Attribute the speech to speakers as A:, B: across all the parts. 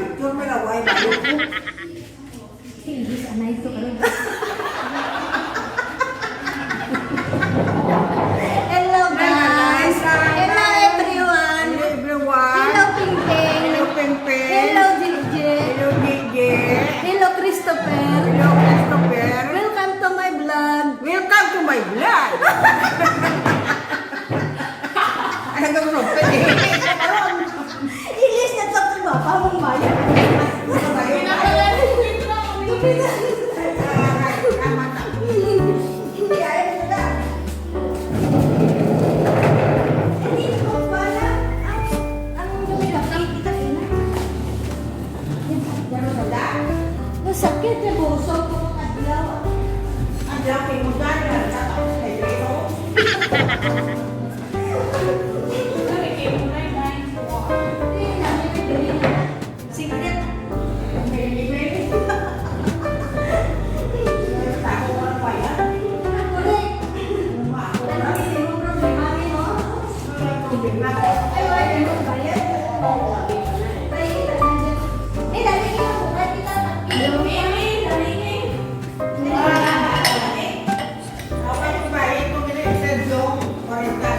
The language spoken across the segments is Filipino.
A: picture may laway ba ko.
B: Hindi sana ito karon. Hello guys. Hello everyone.
A: Hello everyone.
B: Hello Pingping.
A: Hello Pengpeng.
B: Hello Gigi.
A: Hello Gigi.
B: Hello Christopher.
A: Hello Christopher.
B: Welcome to my vlog.
A: Welcome to my vlog. Hanggang rumpe eh.
B: Ilis na sa bapa mong bayan. Hindi ayaw mo na. Hindi ko pala. Ang lumilaki kita ina. Masakit na buso ko ng adlaw.
A: Ang laki mo dahil sa kayo.
B: Sige na.
A: Okay, baik. Kung hindi, 40.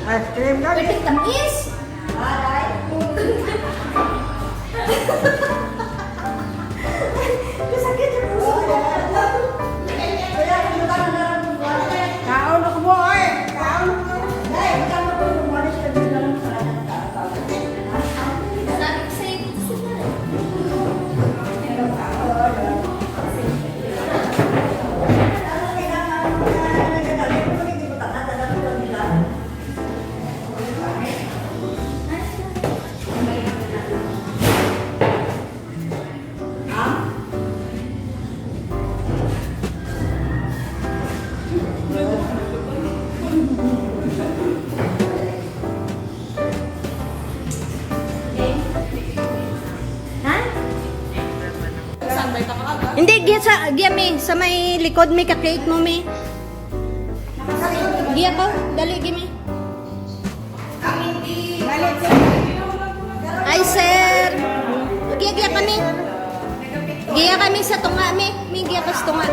A: Ice cream kan?
B: Pwede tamis. Aray. Kasakit yung puso ko. Kaya, inutan na lang yung buwan.
A: Kaon ako mo eh. Kaon ako.
B: Dahil, inutan mo po yung buwan. Siya din na lang sa kanyang tao. Ha? Hindi, giya mi. Sa may likod may kakait mo mi. Giya ko, dali gimi. Ay, sir. Giya kami. Giya kami sa tunga mi. May giya ka sa tunga.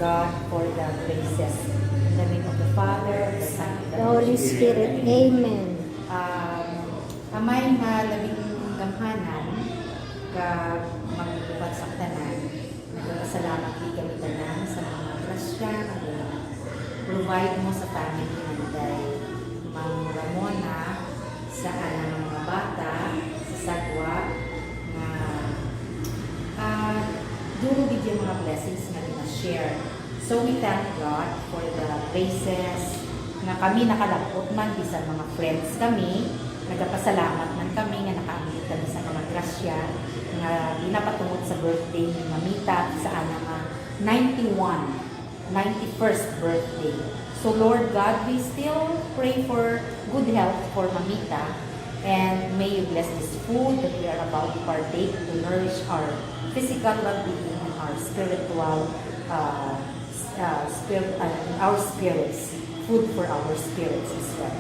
C: God for the graces. In the name of the Father, the Son, and
B: The Holy Spirit. Amen.
C: Amay nga labing gamhanan ka magbubuhat sa tanan. Nagpapasalamat di kami tanan sa mga grasya na provide mo sa family ng day. Mang Ramona sa anang mga bata sa Sagwa na duro bigyan mga blessings na share. So we thank God for the graces na kami nakalapot man bisan mga friends kami. Nagpapasalamat man kami nga nakaamit kami sa mga grasya nga pinapatungod sa birthday ni Mamita sa anang 91st birthday. So Lord God, we still pray for good health for Mamita, and may you bless this food that we are about to partake to nourish our physical well-being and our spiritual our spirits, food for our spirits as well.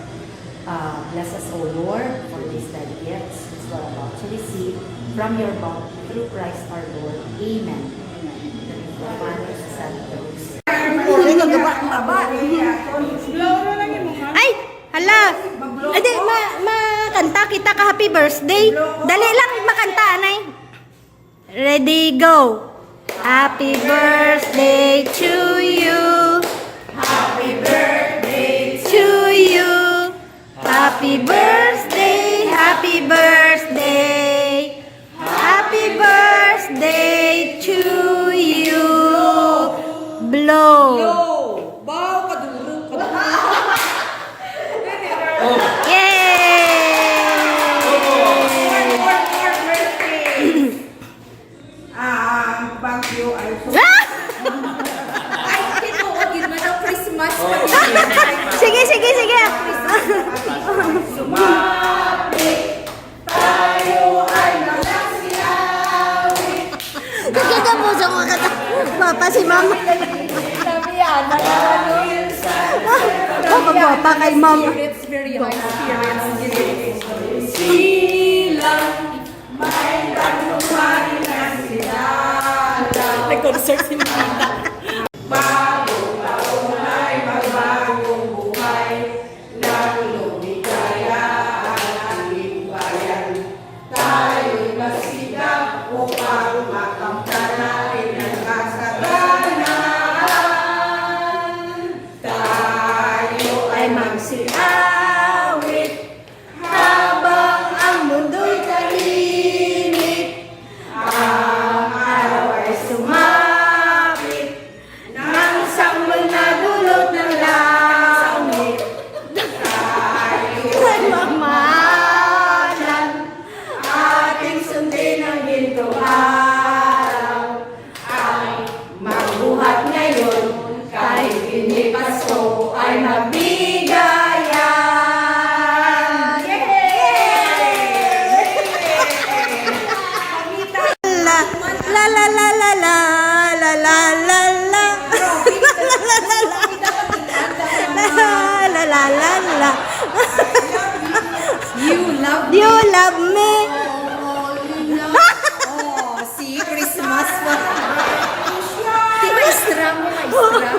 C: Bless us, O Lord, for these thy gifts which we are about to receive from your bounty through Christ our Lord. Amen. In the name of the Father, the Son, and the Holy Spirit.
B: Ay! Hala! Adi, makanta kita ka happy birthday. Dali lang makanta, anay. Ready, go! Happy birthday to you. Happy birthday to you. Happy birthday, happy birthday. Happy birthday to you. Blow.
A: Baw ka duro. Bagyo ay so.
B: Sige, sige, sige.
A: Tayo ay nagsiawit.
B: Kaya po sa mga kata. Papa si mama. Papa kay mama.
A: Silang may tanuman na sila.
C: Nag-concert si Mamita.
A: Bagong taon ay magbagong buhay. Ng lumigaya ang ating bayan. Tayo'y masigap upang makamtanain ang kasalanan. Tayo ay magsiawit habang ang mundo'y tahimik. Ang araw ay sumapit ng sanggol na dulot ng langit. Tayo ay magmahalan, ating sundin ang gintuan.
B: la la la.
C: You love me.
B: You love me.
C: Oh, see, Christmas pa. Maestra mo, maestra.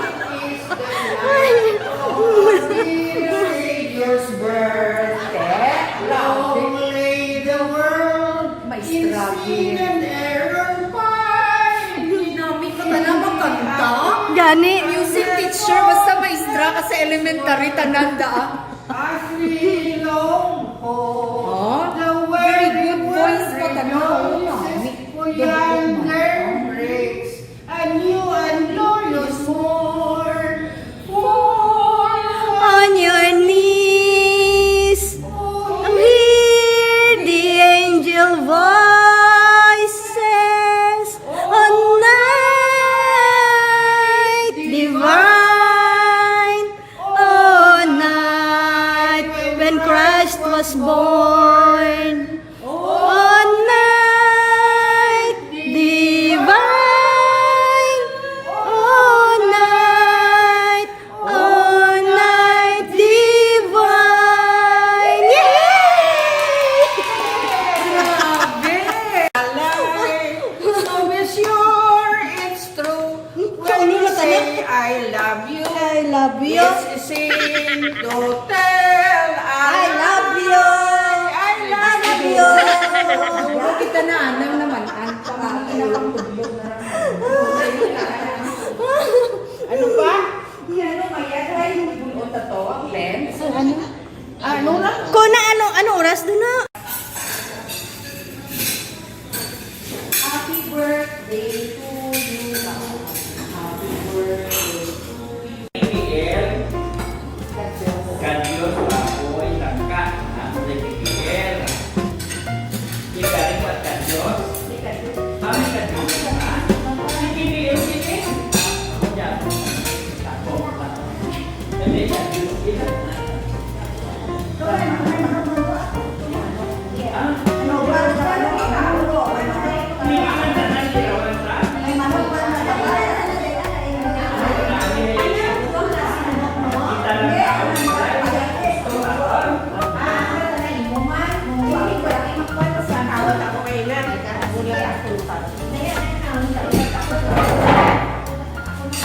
C: Savior's birthday. Lonely the world. Maestra. Namin ka na naman kanta.
B: Gani.
C: Music teacher, basta maestra ka sa elementary, tananda ah. Oh, very good voice mo, tanong.
B: On your knees, hear the angel voices on night divine, on night when Christ was born, on night divine, on night divine.
A: So be sure it's true when you say I love you.
B: I love you.
A: Yes, sing to tell
B: I love you.
A: I love you.
C: Huwag kita na, anam naman. Ang pinakapudlog na
A: Ano ba? Ano kaya? Try mo bunot na to, ang lens. Ano lang?
B: Kuna ano oras doon na?
C: Happy birthday to you. Happy birthday to you.
D: Miguel, Kadios apoy tangka ang Miguel. Ikarin buat Kadios. Kami Kadios kan. Miguel sini. Ya. Takut. Jadi Kadios kita.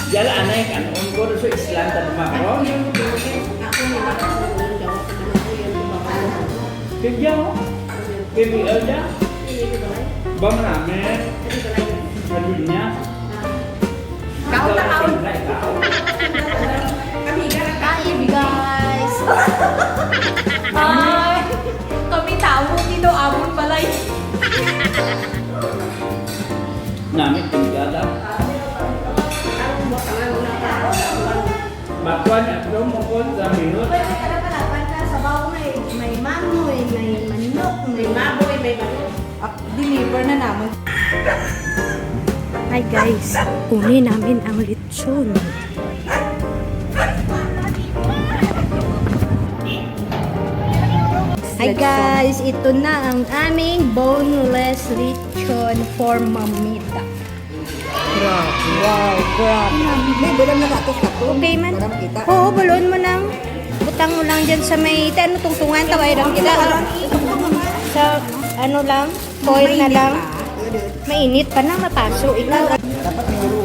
D: Jala anay kan ungkor sa Islam tanpa makro. Kerja mo? KBL aja? Bang namin? Kadunya?
C: Kaon na kaon.
B: Kain guys.
C: Ay, kami tao dito, abon palay.
D: Namin tinggal Bakuan at lumukon sa minut.
B: May mamoy, may manok, may
A: Maboy, may manok.
C: Deliver na naman.
B: Hi guys, kunin namin ang lechon. Hi guys, ito na ang aming boneless lechon for mamita. Grabe. Wow, grabe.
C: May bulang nakatos-katos.
B: Okay man?
C: Parang kita.
B: Oo, balon mo nang. Butang mo lang dyan sa may, ano tungtungan, taway lang kita. Sa, ano lang, foil na lang. Mainit pa na, mapaso. Ikaw,
C: Dapat nuro.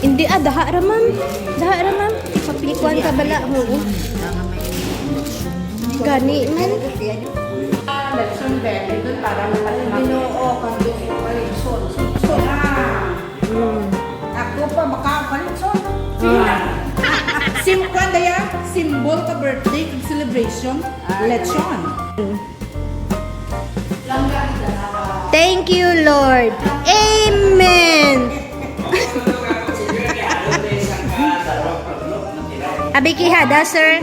B: hindi daha ramam. Daha ramam. Ikuan ka bala mo. Gani man.
A: Lesson belly doon para Ginoo kang Palitson. So ako pa makapalitson.
C: Simpan daya, symbol ka birthday kag celebration, lechon.
B: Thank you, Lord. Amen. Abi kihada, sir.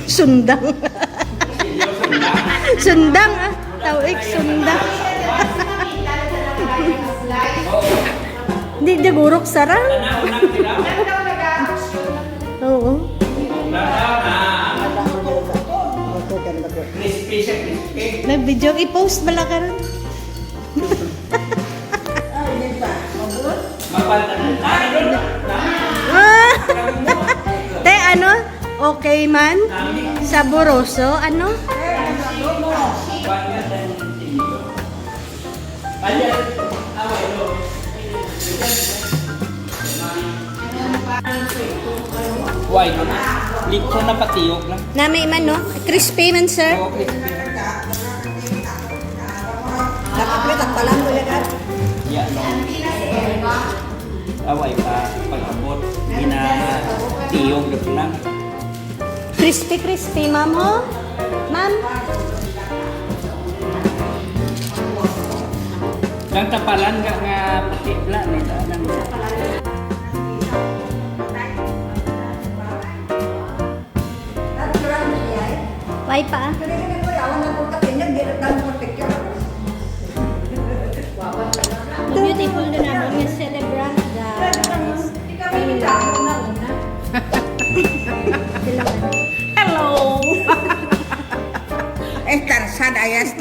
B: Sundang. Sundang, ah. Tawik, sundang. Hindi, dagurok sarang. Oo.
D: Crispy siya, crispy.
B: Nag-video, i-post bala ka rin.
D: Kapal na nun.
B: Ah! Te, ano? Okay man? Saboroso? Ano?
D: Why no? Likso na patiyok lang.
B: Nami man, no? Crispy man, sir.
D: Oo, crispy. Yeah, no. Away pa pag-abot. Ginatiyog na po lang.
B: Crispy, ma'am, ho? Ma'am?
D: Ang tapalan nga patipla nila.
B: Why pa? Beautiful na naman nga celebrant, guys.
A: Hello. Tarzan ayas